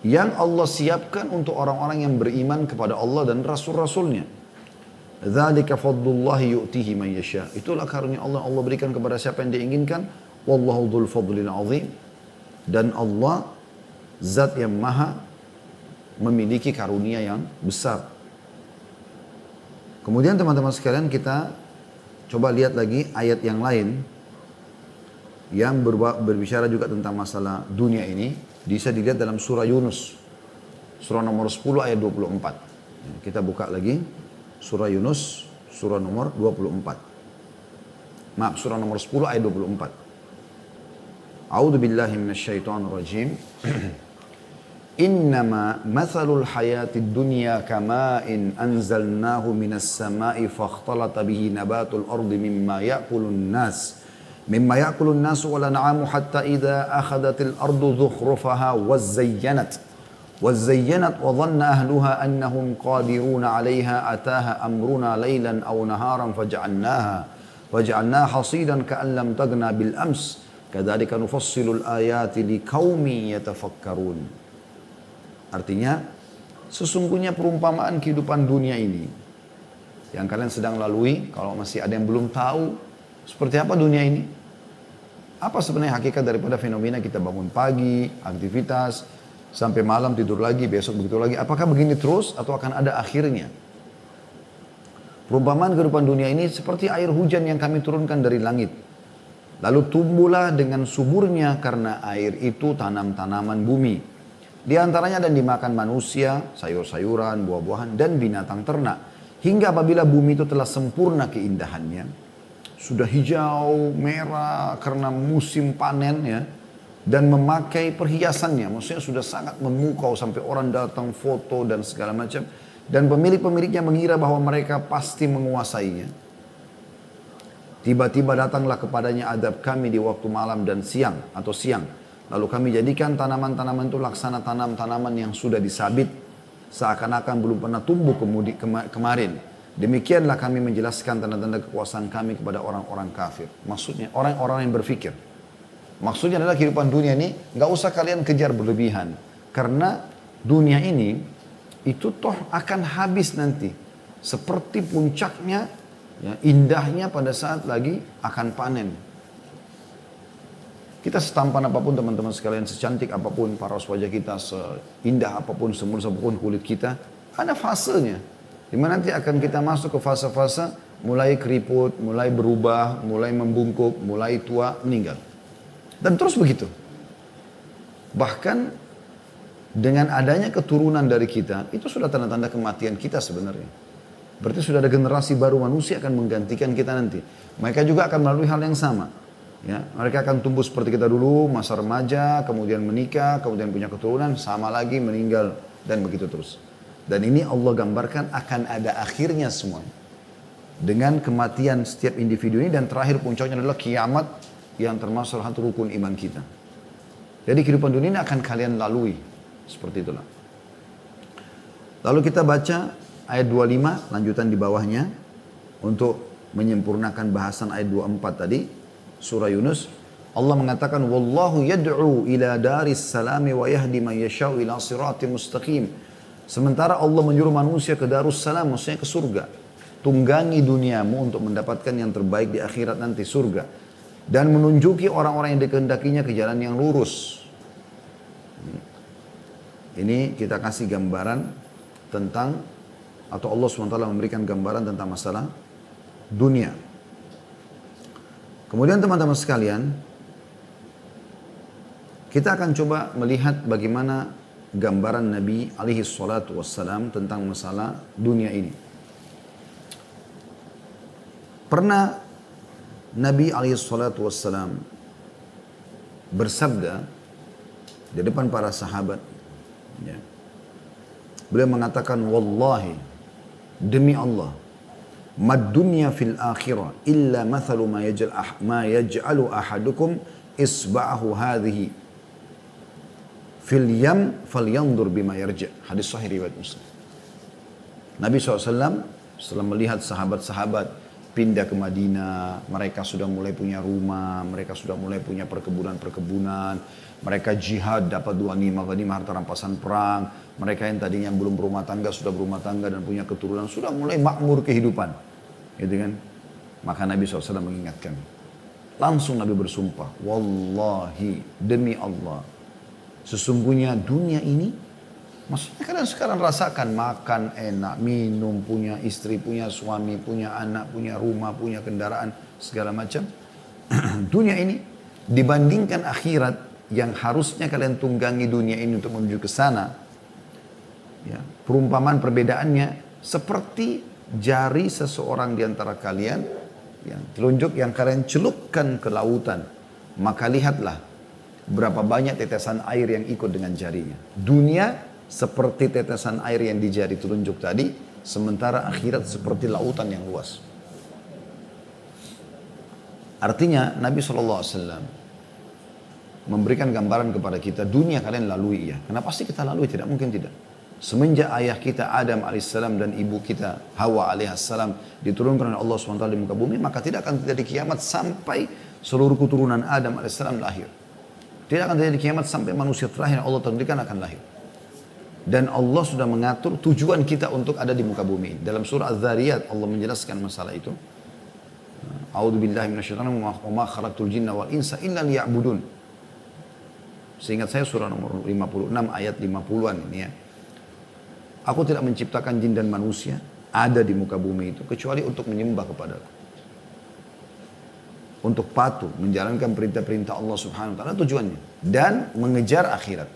yang Allah siapkan untuk orang-orang yang beriman kepada Allah dan Rasul-Rasulnya. Dzalika fadlullahi yu'tihi man yasha. Itulah karunia Allah, Allah berikan kepada siapa yang diinginkan. Wallahu dzul fadlil azim. Dan Allah zat yang maha memiliki karunia yang besar. Kemudian teman-teman sekalian, kita coba lihat lagi ayat yang lain yang berbicara juga tentang masalah dunia ini. Bisa dilihat dalam surah Yunus, surah nomor 10 ayat 24. Kita buka lagi surah Yunus, surah nomor 24. Maaf, surah nomor 10 ayat 24. A'udzu billahi minasyaitonir rajim. Innama mathalul hayatid dunya kama'in anzalnahu minas sama'i fakhtalata bihi nabatul ardi mimma ya'kulun nas wal an'amu hatta idza akhadhatil ardu zukhrufaha wazayyanat wa dhanna ahluha annahum qadiruna 'alayha ataha amruna laylan aw naharan faj'alnaha hasidan ka'an lam taghna bil ams kadzalika nufassilul ayati liqaumin yatafakkarun. Artinya, sesungguhnya perumpamaan kehidupan dunia ini yang kalian sedang lalui, kalau masih ada yang belum tahu seperti apa dunia ini, apa sebenarnya hakikat daripada fenomena kita bangun pagi, aktivitas, sampai malam tidur lagi, besok begitu lagi. Apakah begini terus atau akan ada akhirnya? Perumpamaan kehidupan dunia ini seperti air hujan yang kami turunkan dari langit. Lalu tumbuhlah dengan suburnya karena air itu tanam-tanaman bumi. Di antaranya ada yang dimakan manusia, sayur-sayuran, buah-buahan, dan binatang ternak. Hingga apabila bumi itu telah sempurna keindahannya, sudah hijau, merah karena musim panen ya, dan memakai perhiasannya, maksudnya sudah sangat memukau sampai orang datang foto dan segala macam, dan pemilik-pemiliknya mengira bahwa mereka pasti menguasainya. Tiba-tiba datanglah kepadanya adab kami di waktu malam dan siang atau siang. Lalu kami jadikan tanaman-tanaman itu laksana tanaman yang sudah disabit, seakan-akan belum pernah tumbuh kemarin. Demikianlah kami menjelaskan tanda-tanda kekuasaan kami kepada orang-orang kafir. Maksudnya orang-orang yang berfikir. Maksudnya adalah kehidupan dunia ini nggak usah kalian kejar berlebihan. Karena dunia ini itu toh akan habis nanti. Seperti puncaknya, ya, indahnya pada saat lagi akan panen. Kita setampan apapun teman-teman sekalian, secantik apapun paras wajah kita, seindah apapun, semulus apapun kulit kita, ada fasenya. Dimana nanti akan kita masuk ke fase-fase mulai keriput, mulai berubah, mulai membungkuk, mulai tua, meninggal. Dan terus begitu. Bahkan dengan adanya keturunan dari kita, itu sudah tanda-tanda kematian kita sebenarnya. Berarti sudah ada generasi baru manusia akan menggantikan kita nanti. Mereka juga akan melalui hal yang sama. Ya, mereka akan tumbuh seperti kita dulu, masa remaja, kemudian menikah, kemudian punya keturunan, sama lagi meninggal, dan begitu terus. Dan ini Allah gambarkan akan ada akhirnya semua. Dengan kematian setiap individu ini, dan terakhir puncaknya adalah kiamat yang termasuk salah satu rukun iman kita. Jadi kehidupan dunia ini akan kalian lalui. Seperti itulah. Lalu kita baca ayat 25, lanjutan di bawahnya. Untuk menyempurnakan bahasan ayat 24 tadi. Surah Yunus. Allah mengatakan, Wallahu yad'u ila daris salami wa yahdi man yasha'u ila sirati mustaqim. Sementara Allah menyuruh manusia ke Darussalam, maksudnya ke surga. Tunggangi duniamu untuk mendapatkan yang terbaik di akhirat nanti, surga. Dan menunjuki orang-orang yang dikehendakinya ke jalan yang lurus. Ini kita kasih gambaran tentang, atau Allah SWT memberikan gambaran tentang masalah dunia. Kemudian teman-teman sekalian, kita akan coba melihat bagaimana gambaran Nabi alaihi salatu wassalam tentang masalah dunia ini. Pernah Nabi alaihi salatu wassalam bersabda di depan para sahabat, ya. Beliau mengatakan, Wallahi, demi Allah, mad dunya fil akhirah illa mathalu ma yaj'alu ahadukum isba'ahu hadhihi fil yam falyandur bima yarja. Hadis sahih riwayat Muslim. Nabi SAW setelah melihat sahabat-sahabat pindah ke Madinah, mereka sudah mulai punya rumah, mereka sudah mulai punya perkebunan-perkebunan, mereka jihad dapat dua ghanimah harta rampasan perang, mereka yang tadinya belum berumah tangga sudah berumah tangga dan punya keturunan, sudah mulai makmur kehidupan. Gitu kan? Maka Nabi SAW mengingatkan. Langsung Nabi bersumpah, wallahi demi Allah, sesungguhnya dunia ini, maksudnya kalian sekarang rasakan makan enak, minum, punya istri, punya suami, punya anak, punya rumah, punya kendaraan, segala macam. Dunia ini dibandingkan akhirat yang harusnya kalian tunggangi dunia ini untuk menuju ke sana. Ya, perumpamaan perbedaannya seperti jari seseorang di antara kalian yang telunjuk yang kalian celupkan ke lautan. Maka lihatlah berapa banyak tetesan air yang ikut dengan jarinya. Dunia seperti tetesan air yang di jari telunjuk tadi, sementara akhirat seperti lautan yang luas. Artinya Nabi SAW memberikan gambaran kepada kita, dunia kalian lalui ya. Karena pasti kita lalui, tidak mungkin tidak. Semenjak ayah kita Adam alaihissalam dan ibu kita Hawa alaihissalam diturunkan oleh Allah SWT di muka bumi, maka tidak akan terjadi kiamat sampai seluruh keturunan Adam alaihissalam lahir. Tidak akan terjadi kiamat sampai manusia terakhir yang Allah tentukan akan lahir. Dan Allah sudah mengatur tujuan kita untuk ada di muka bumi. Dalam surah Az-Zariyat Allah menjelaskan masalah itu. A'udzubillahi minasyaitonir rajim wa ma khalaqtul jinna wal insa illa liya'budun. Seingat saya surah nomor 56 ayat 50-an ini ya. Aku tidak menciptakan jin dan manusia ada di muka bumi itu kecuali untuk menyembah kepadaku. Untuk patuh, menjalankan perintah-perintah Allah Subhanahu wa taala tujuannya dan mengejar akhirat.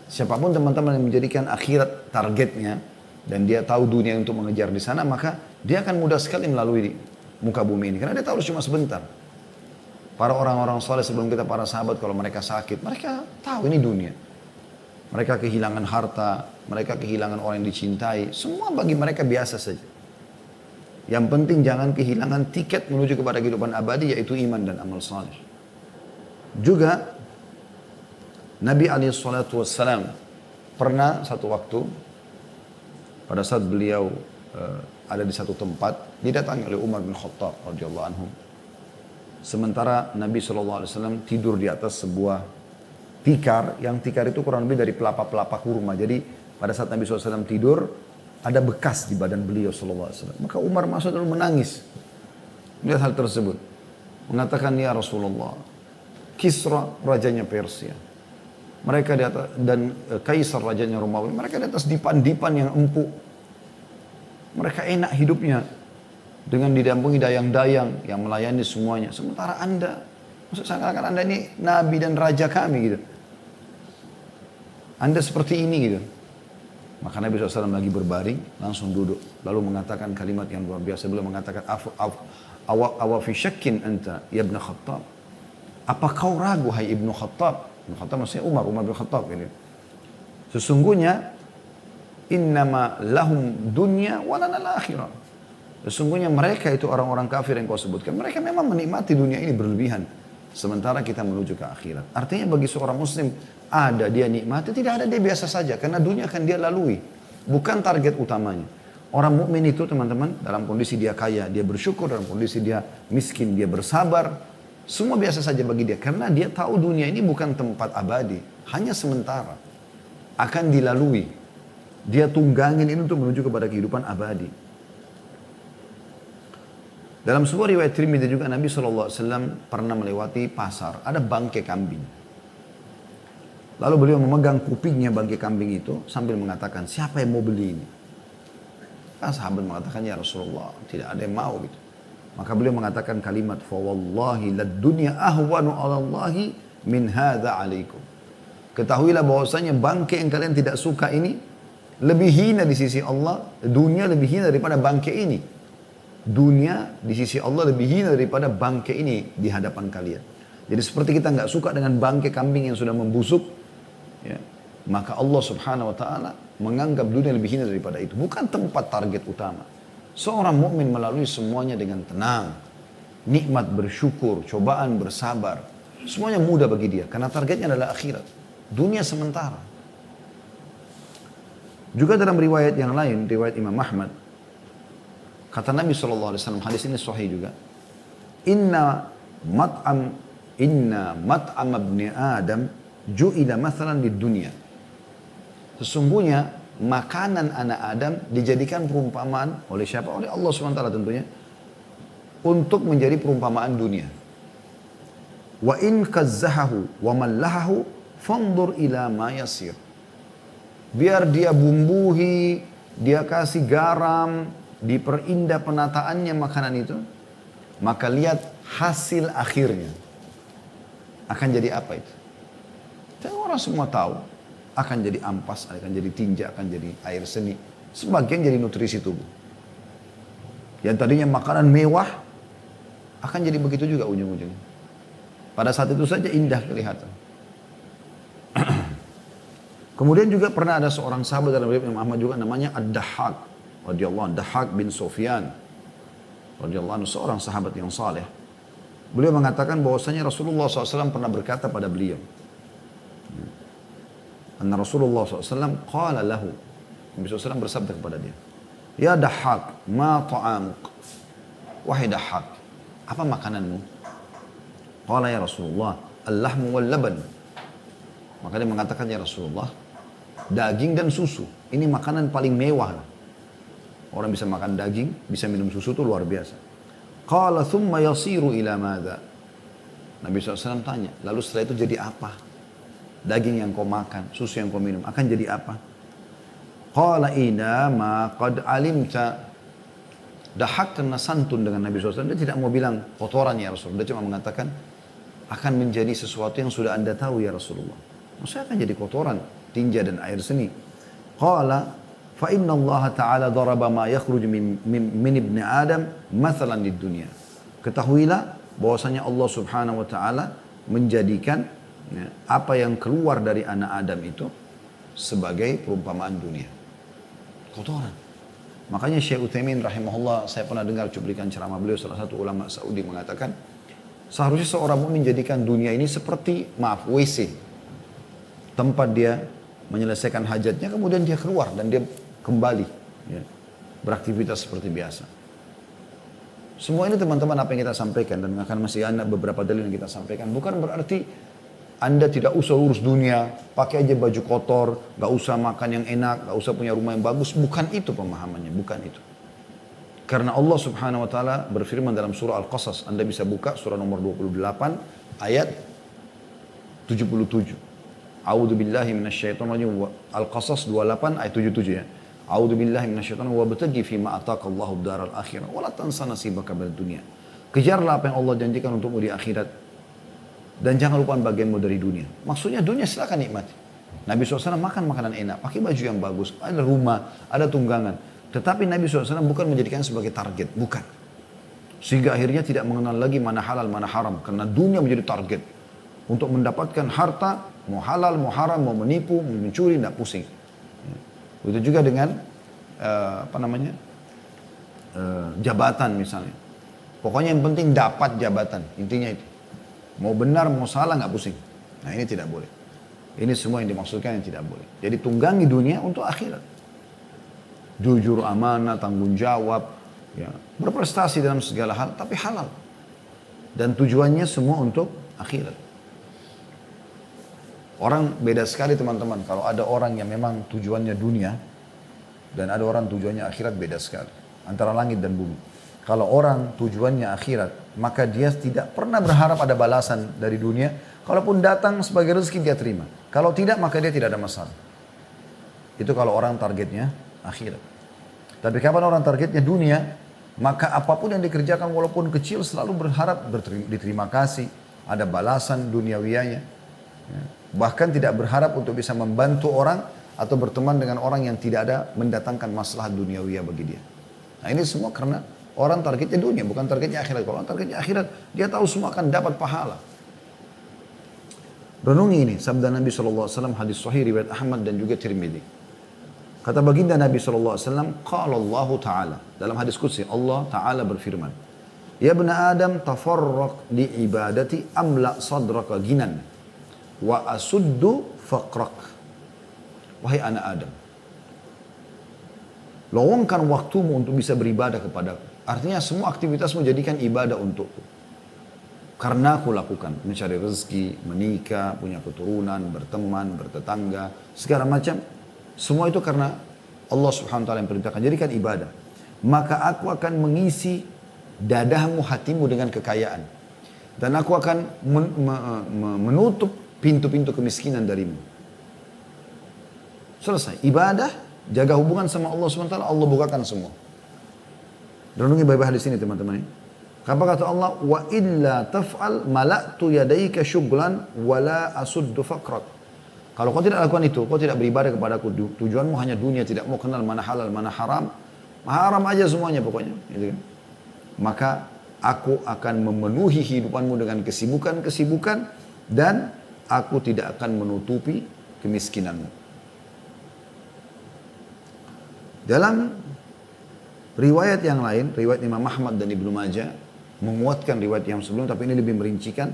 Siapapun teman-teman yang menjadikan akhirat targetnya dan dia tahu dunia untuk mengejar di sana, maka dia akan mudah sekali melalui muka bumi ini karena dia tahu cuma sebentar. Para orang-orang saleh sebelum kita, para sahabat, kalau mereka sakit, mereka tahu ini dunia. Mereka kehilangan harta, mereka kehilangan orang yang dicintai, semua bagi mereka biasa saja. Yang penting jangan kehilangan tiket menuju kepada kehidupan abadi, yaitu iman dan amal saleh. Juga Nabi SAW pernah satu waktu pada saat beliau ada di satu tempat didatangi oleh Umar bin Khattab radhiyallahu anhu. Sementara Nabi SAW tidur di atas sebuah tikar, yang tikar itu kurang lebih dari pelapa-pelapa kurma. Jadi pada saat Nabi SAW tidur, ada bekas di badan beliau SAW. Maka Umar masuk lalu menangis melihat hal tersebut. Mengatakan, ya Rasulullah, Kisra rajanya Persia, mereka di atas, dan Kaisar rajanya Romawi, mereka di atas dipan-dipan yang empuk. Mereka enak hidupnya dengan didampingi dayang-dayang yang melayani semuanya. Sementara Anda, maksud seakan-akan Anda ini nabi dan raja kami gitu. Anda seperti ini gitu. Maka Nabi SAW lagi berbaring, langsung duduk. Lalu mengatakan kalimat yang luar biasa. Beliau mengatakan, awa fi syakkin anta ya ibn Khattab. Apa kau ragu hai ibnu Khattab? Ibnu Khattab maksudnya Umar bin Khattab ini. Sesungguhnya, innama lahum dunya walana al-akhirah. Sesungguhnya mereka itu orang-orang kafir yang kau sebutkan. Mereka memang menikmati dunia ini berlebihan. Sementara kita menuju ke akhirat. Artinya bagi seorang muslim, ada dia nikmati, tidak ada dia biasa saja. Karena dunia akan dia lalui. Bukan target utamanya. Orang mukmin itu teman-teman, dalam kondisi dia kaya, dia bersyukur. Dalam kondisi dia miskin, dia bersabar. Semua biasa saja bagi dia. Karena dia tahu dunia ini bukan tempat abadi. Hanya sementara. Akan dilalui. Dia tunggangin ini untuk menuju kepada kehidupan abadi. Dalam sebuah riwayat Tirmidzi juga Nabi SAW pernah melewati pasar. Ada bangkai kambing. Lalu beliau memegang kupingnya bangkai kambing itu sambil mengatakan, siapa yang mau beli ini? Sahabat mengatakan, ya Rasulullah, tidak ada yang mau gitu. Maka beliau mengatakan kalimat, fa wallahi lad dunya ahwanu 'ala Allahi min hadza 'alaikum. Ketahuilah bahwasanya bangkai yang kalian tidak suka ini lebih hina di sisi Allah, dunia lebih hina daripada bangkai ini. Dunia di sisi Allah lebih hina daripada bangkai ini di hadapan kalian. Jadi seperti kita nggak suka dengan bangkai kambing yang sudah membusuk, ya, maka Allah Subhanahu Wa Taala menganggap dunia lebih hina daripada itu. Bukan tempat target utama. Seorang mukmin melalui semuanya dengan tenang, nikmat bersyukur, cobaan bersabar, semuanya mudah bagi dia karena targetnya adalah akhirat. Dunia sementara. Juga dalam riwayat yang lain, riwayat Imam Ahmad, Kata Nabi SAW, hadis ini sahih juga. Inna mat'am ibni Adam ju'ila mathalan di dunia. Sesungguhnya makanan anak Adam dijadikan perumpamaan oleh siapa? Oleh Allah SWT tentunya. Untuk menjadi perumpamaan dunia. Wa in kazzahahu wa mallahahu fandur ila ma yasir. Biar dia bumbuhi, dia kasih garam, diperindah penataannya makanan itu, maka lihat hasil akhirnya. Akan jadi apa itu? Dan orang semua tahu, akan jadi ampas, akan jadi tinja, akan jadi air seni. Sebagian jadi nutrisi tubuh. Yang tadinya makanan mewah, akan jadi begitu juga ujung-ujungnya. Pada saat itu saja indah kelihatan. Kemudian juga pernah ada seorang sahabat dalam riwayat Imam Ahmad juga namanya Ad-Dahhak radhiyallahu anhu, Dahhak bin Sufyan radhiyallahu anhu, seorang sahabat yang saleh. Beliau mengatakan bahwasanya Rasulullah SAW pernah berkata pada beliau, anna Rasulullah SAW qala lahu, Nabi SAW bersabda kepada dia, ya Dahhak, ma ta'amuk, wahai Dahhak, apa makananmu? Qala ya Rasulullah, al-lahmu wal laban. Maka dia mengatakan, ya Rasulullah, daging dan susu. Ini makanan paling mewah. Orang bisa makan daging, bisa minum susu itu luar biasa. Qala thumma yasiru ila madha. Nabi SAW tanya, lalu setelah itu jadi apa? Daging yang kau makan, susu yang kau minum, akan jadi apa? Qala ina ma qad alimta. Dahak kena santun dengan Nabi SAW. Dia tidak mau bilang kotoran ya Rasulullah. Dia cuma mengatakan, akan menjadi sesuatu yang sudah anda tahu ya Rasulullah. Maksudnya akan jadi kotoran, tinja dan air seni. Qala, fa inna Allah Ta'ala daraba ma yakhruj min ibni Adam mathalan di dunia. Ketahuilah bahwasanya Allah Subhanahu wa Ta'ala menjadikan ya, apa yang keluar dari anak Adam itu sebagai perumpamaan dunia. Kotoran. Makanya Syekh Utsaimin rahimahullah, saya pernah dengar cuplikan ceramah beliau, salah satu ulama Saudi mengatakan, seharusnya seorang mukmin menjadikan dunia ini seperti, WC. Tempat dia menyelesaikan hajatnya, kemudian dia keluar dan dia kembali ya, beraktivitas seperti biasa. Semua ini teman-teman apa yang kita sampaikan, dan akan masih ada beberapa dalil yang kita sampaikan, bukan berarti anda tidak usah urus dunia, pakai aja baju kotor, gak usah makan yang enak, gak usah punya rumah yang bagus. Bukan itu pemahamannya, bukan itu. Karena Allah Subhanahu wa Ta'ala berfirman dalam surah Al-Qasas, anda bisa buka surah nomor 28 ayat 77. A'udzu billahi minasyaitonir rajim. Al-Qasas 28 ayat 77 ya. A'udzu billahi minasyaitonir rajim, wa bataghi fi ma ataqallahu ad-daral akhirah wa la tansa nasibaka minad dunya. Kejarlah apa yang Allah janjikan untukmu di akhirat dan jangan lupa bagianmu dari dunia. Maksudnya dunia silakan nikmati. Nabi SAW makan makanan enak, pakai baju yang bagus, ada rumah, ada tunggangan. Tetapi Nabi SAW bukan menjadikan sebagai target, bukan. Sehingga akhirnya tidak mengenal lagi mana halal, mana haram. Karena dunia menjadi target. Untuk mendapatkan harta, mau halal, mau haram, mau menipu, mau mencuri, tidak pusing. Begitu juga dengan jabatan misalnya. Pokoknya yang penting dapat jabatan, intinya itu. Mau benar, mau salah, nggak pusing. Nah ini tidak boleh. Ini semua yang dimaksudkan yang tidak boleh. Jadi tunggangi dunia untuk akhirat. Jujur, amanah, tanggung jawab, ya, berprestasi dalam segala hal, tapi halal. Dan tujuannya semua untuk akhirat. Orang beda sekali teman-teman. Kalau ada orang yang memang tujuannya dunia, dan ada orang tujuannya akhirat, beda sekali. Antara langit dan bumi. Kalau orang tujuannya akhirat, maka dia tidak pernah berharap ada balasan dari dunia. Kalaupun datang sebagai rezeki dia terima. Kalau tidak, maka dia tidak ada masalah. Itu kalau orang targetnya akhirat. Tapi kapan orang targetnya dunia, maka apapun yang dikerjakan walaupun kecil selalu berharap diterima kasih, ada balasan duniawiyanya. Ya. Bahkan tidak berharap untuk bisa membantu orang atau berteman dengan orang yang tidak ada mendatangkan masalah duniawiyah bagi dia. Nah ini semua karena orang targetnya dunia, bukan targetnya akhirat. Kalau orang targetnya akhirat, dia tahu semua akan dapat pahala. Renungi ini, sabda Nabi SAW, hadis sahih riwayat Ahmad dan juga Tirmidzi. Kata baginda Nabi SAW, qala Allah Ta'ala. Dalam hadis qudsi, Allah Ta'ala berfirman, ya bna Adam tafarraq li ibadati amla sadraka ginan wa asuddu faqrak. Wahai anak Adam, Lowongkan waktumu untuk bisa beribadah kepadaku. Artinya semua aktivitasmu jadikan ibadah untukku. Karena aku lakukan, mencari rezeki, menikah, punya keturunan, berteman, bertetangga, segala macam. Semua itu karena Allah Subhanahu wa taala yang perintahkan, jadikan ibadah. Maka aku akan mengisi dadamu, hatimu dengan kekayaan. Dan aku akan menutup pintu-pintu kemiskinan darimu. Selesai. Ibadah, jaga hubungan sama Allah Subhanahu wa taala, Allah bukakan semua. Renungi baik-baik hadis ini teman-teman. Apa kata Allah? Wa illa taf'al mala'tu yadaika syughlan wala asuddu faqrak. Kalau kau tidak lakukan itu, kau tidak beribadah kepadaku, tujuanmu hanya dunia, tidak mau kenal mana halal, mana haram. Haram aja semuanya pokoknya, gitu kan? Maka aku akan memenuhi hidupanmu dengan kesibukan-kesibukan dan aku tidak akan menutupi kemiskinanmu. Dalam riwayat yang lain, riwayat Imam Ahmad dan Ibnu Majah, menguatkan riwayat yang sebelum, tapi ini lebih merincikan.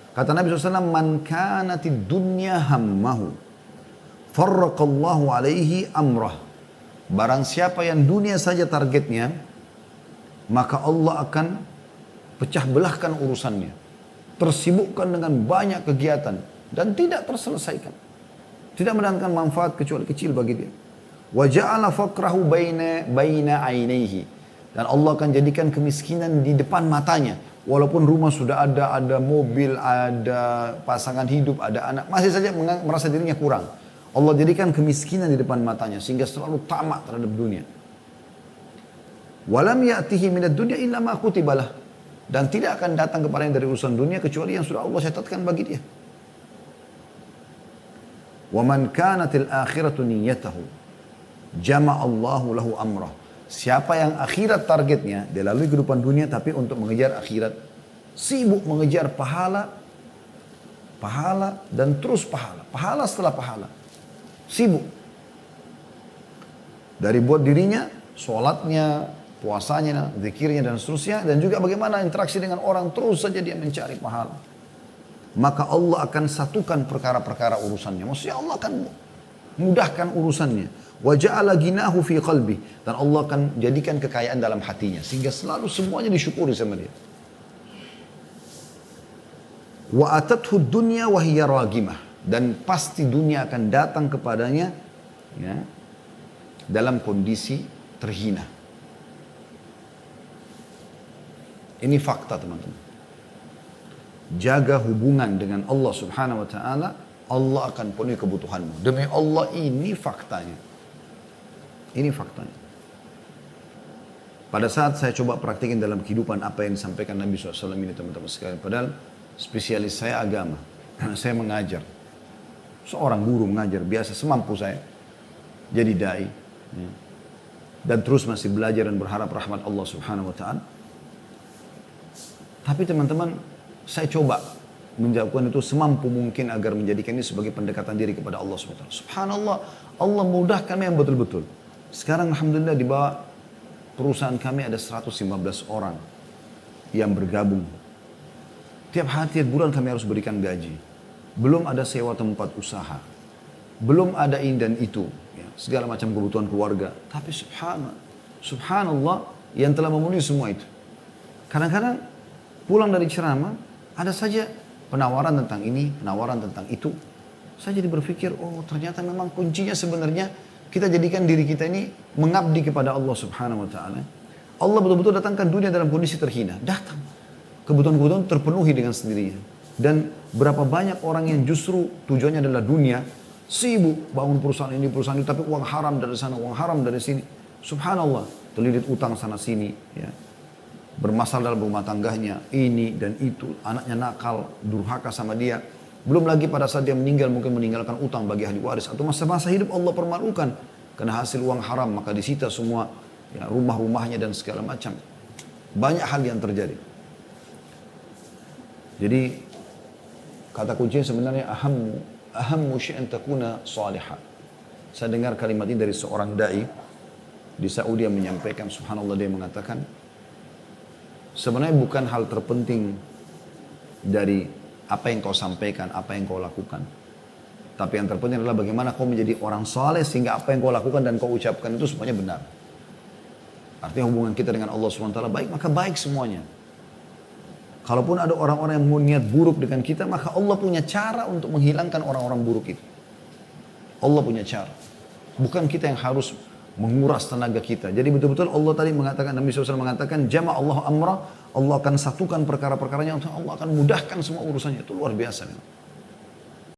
Kata Nabi SAW, man kanatid dunya hammahu, farraqallahu alaihi amrah. Barang siapa yang dunia saja targetnya, maka Allah akan pecah belahkan urusannya. Tersibukkan dengan banyak kegiatan dan tidak terselesaikan. Tidak mendatangkan manfaat kecuali kecil bagi dia. Wa ja'ala faqrahu baina ainaihi. Dan Allah akan jadikan kemiskinan di depan matanya. Walaupun rumah sudah ada mobil, ada pasangan hidup, ada anak, masih saja merasa dirinya kurang. Allah jadikan kemiskinan di depan matanya sehingga selalu tamak terhadap dunia. Walam ya'tihi minad dunya illa ma kutibalah. Dan tidak akan datang kepadanya dari urusan dunia kecuali yang sudah Allah catatkan bagi dia. Wa man kanatil akhiratu niyyatahu jama'allahu lahu amrah. Siapa yang akhirat targetnya, dia lalui kehidupan dunia tapi untuk mengejar akhirat. Sibuk mengejar pahala, pahala dan terus pahala. Pahala setelah pahala. Sibuk. Dari buat dirinya, sholatnya, puasanya, zikirnya dan seterusnya. Dan juga bagaimana interaksi dengan orang, terus saja dia mencari pahala. Maka Allah akan satukan perkara-perkara urusannya. Maksudnya Allah akan mudahkan urusannya. Wa ja'ala ginahu fi qalbi, dan Allah akan jadikan kekayaan dalam hatinya sehingga selalu semuanya disyukuri sama dia. Wa atathu dunya wa hiya ragimah, dan pasti dunia akan datang kepadanya ya, dalam kondisi terhina. Ini fakta teman-teman. Jaga hubungan dengan Allah Subhanahu wa taala, Allah akan penuhi kebutuhanmu. Demi Allah, ini faktanya. Ini faktanya. Pada saat saya coba praktikin dalam kehidupan apa yang disampaikan Nabi SAW ini teman-teman sekalian. Padahal spesialis saya agama. Saya mengajar. Seorang guru mengajar biasa semampu saya. Jadi da'i. Dan terus masih belajar dan berharap rahmat Allah Subhanahu wa ta'ala. Tapi teman-teman, saya coba menjawabkan itu semampu mungkin agar menjadikan ini sebagai pendekatan diri kepada Allah SWT. Subhanallah, Allah mudahkan yang betul-betul. Sekarang alhamdulillah di bawah perusahaan kami ada 115 orang yang bergabung. Tiap bulan kami harus berikan gaji. Belum ada sewa tempat usaha. Belum ada ini dan itu. Ya, segala macam kebutuhan keluarga. Tapi subhanallah yang telah memenuhi semua itu. Kadang-kadang pulang dari ceramah, ada saja penawaran tentang ini, penawaran tentang itu. Saya jadi berpikir, oh ternyata memang kuncinya sebenarnya kita jadikan diri kita ini mengabdi kepada Allah Subhanahu wa ta'ala. Allah betul-betul datangkan dunia dalam kondisi terhina. Datang. Kebutuhan-kebutuhan terpenuhi dengan sendirinya. Dan berapa banyak orang yang justru tujuannya adalah dunia, sibuk bangun perusahaan ini, perusahaan itu, tapi uang haram dari sana, uang haram dari sini. Subhanallah, terlilit utang sana sini, ya. Bermasalah dalam rumah tangganya, ini dan itu, anaknya nakal, durhaka sama dia. Belum lagi pada saat dia meninggal mungkin meninggalkan utang bagi ahli waris. Atau masa-masa hidup Allah permalukan. Karena hasil uang haram maka disita semua ya, rumah-rumahnya dan segala macam. Banyak hal yang terjadi. Jadi kata kuncinya sebenarnya ahammu syai'an takuna salihah. Saya dengar kalimat ini dari seorang da'i di Saudi yang menyampaikan, subhanallah, dia mengatakan sebenarnya bukan hal terpenting dari apa yang kau sampaikan, apa yang kau lakukan. Tapi yang terpenting adalah bagaimana kau menjadi orang saleh sehingga apa yang kau lakukan dan kau ucapkan itu semuanya benar. Artinya hubungan kita dengan Allah SWT baik, maka baik semuanya. Kalaupun ada orang-orang yang mau niat buruk dengan kita, maka Allah punya cara untuk menghilangkan orang-orang buruk itu. Allah punya cara. Bukan kita yang harus menguras tenaga kita. Jadi betul-betul Allah tadi mengatakan, Nabi SAW mengatakan, Jama' Allah amra, Allah akan satukan perkara-perkaranya, Allah akan mudahkan semua urusannya. Itu luar biasa.